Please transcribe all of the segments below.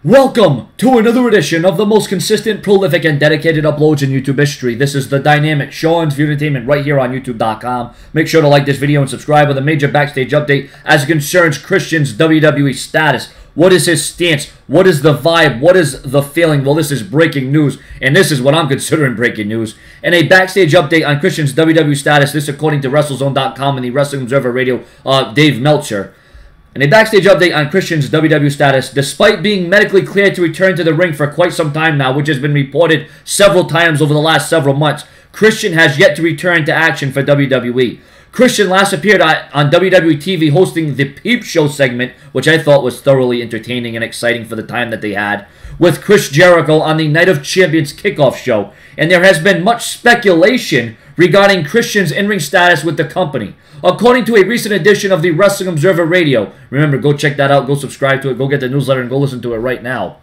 Welcome to another edition of the most consistent, prolific, and dedicated uploads in YouTube history. This is the dynamic Sean's View Entertainment right here on YouTube.com. Make sure to like this video and subscribe with a major backstage update as it concerns Christian's WWE status. What is his stance? What is the vibe? What is the feeling? Well, this is breaking news, and this is what I'm considering breaking news. And a backstage update on Christian's WWE status, this according to WrestleZone.com and the Wrestling Observer Radio, Dave Meltzer. And a backstage update on Christian's WWE status. Despite being medically cleared to return to the ring for quite some time now, which has been reported several times over the last several months, Christian has yet to return to action for WWE. Christian last appeared on WWE TV hosting the Peep Show segment, which I thought was thoroughly entertaining and exciting for the time that they had, with Chris Jericho on the Night of Champions kickoff show. And there has been much speculation regarding Christian's in-ring status with the company. According to a recent edition of the Wrestling Observer Radio, remember, go check that out, go subscribe to it, go get the newsletter, and go listen to it right now.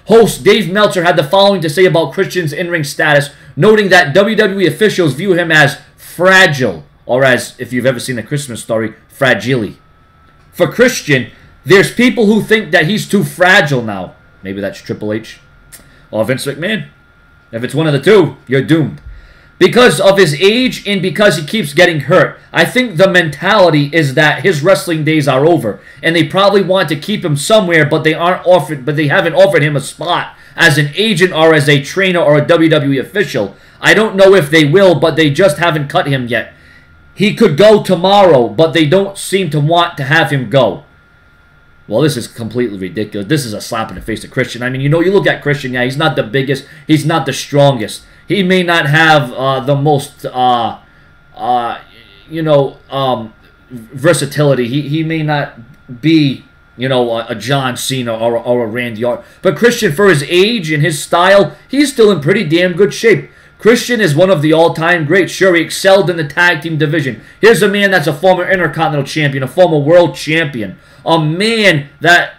Host Dave Meltzer had the following to say about Christian's in-ring status, noting that WWE officials view him as fragile, or as, if you've ever seen A Christmas Story, fragile. For Christian, there's people who think that he's too fragile now. Maybe that's Triple H or Vince McMahon. If it's one of the two, you're doomed. Because of his age and because he keeps getting hurt, I think the mentality is that his wrestling days are over, and they probably want to keep him somewhere, but they haven't offered him a spot as an agent or as a trainer or a WWE official. I don't know if they will, but they just haven't cut him yet. He could go tomorrow, but they don't seem to want to have him go. Well, this is completely ridiculous. This is a slap in the face to Christian. I mean, you look at Christian, yeah, he's not the biggest, he's not the strongest. He may not have the most, versatility. He may not be, a John Cena or a Randy Orton. But Christian, for his age and his style, he's still in pretty damn good shape. Christian is one of the all-time greats. Sure, he excelled in the tag team division. Here's a man that's a former Intercontinental Champion, a former World Champion. A man that,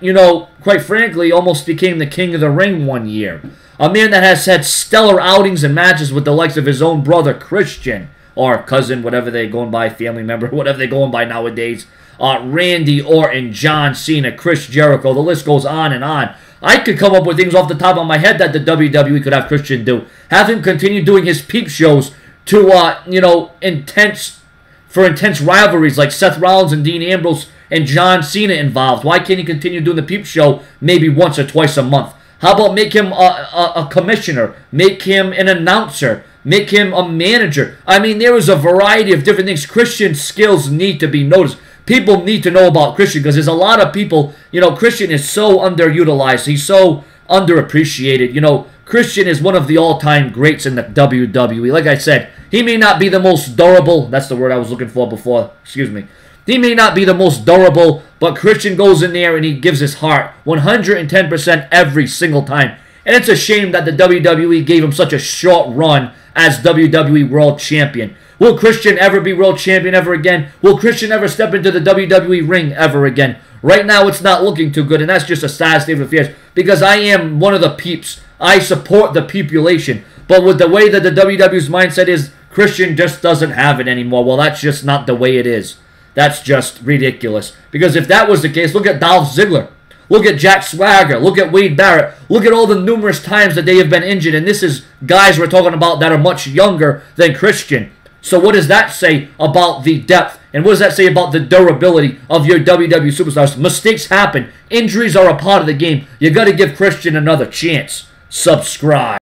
quite frankly, almost became the King of the Ring one year. A man that has had stellar outings and matches with the likes of his own brother, Christian, or cousin, whatever they're going by, family member, whatever they're going by nowadays. Randy Orton, John Cena, Chris Jericho, the list goes on and on. I could come up with things off the top of my head that the WWE could have Christian do. Have him continue doing his peep shows to, intense rivalries like Seth Rollins and Dean Ambrose and John Cena involved. Why can't he continue doing the peep show maybe once or twice a month? How about make him a commissioner, make him an announcer, make him a manager? I mean, there is a variety of different things. Christian's skills need to be noticed. People need to know about Christian because there's a lot of people, Christian is so underutilized. He's so underappreciated. Christian is one of the all-time greats in the WWE. Like I said, he may not be the most durable. That's the word I was looking for before. Excuse me. He may not be the most durable, but Christian goes in there and he gives his heart 110% every single time. And it's a shame that the WWE gave him such a short run as WWE World Champion. Will Christian ever be World Champion ever again? Will Christian ever step into the WWE ring ever again? Right now, it's not looking too good, and that's just a sad state of affairs because I am one of the peeps. I support the peepulation. But with the way that the WWE's mindset is, Christian just doesn't have it anymore. Well, that's just not the way it is. That's just ridiculous. Because if that was the case, look at Dolph Ziggler. Look at Jack Swagger. Look at Wade Barrett. Look at all the numerous times that they have been injured. And this is guys we're talking about that are much younger than Christian. So what does that say about the depth? And what does that say about the durability of your WWE superstars? Mistakes happen. Injuries are a part of the game. You got to give Christian another chance. Subscribe.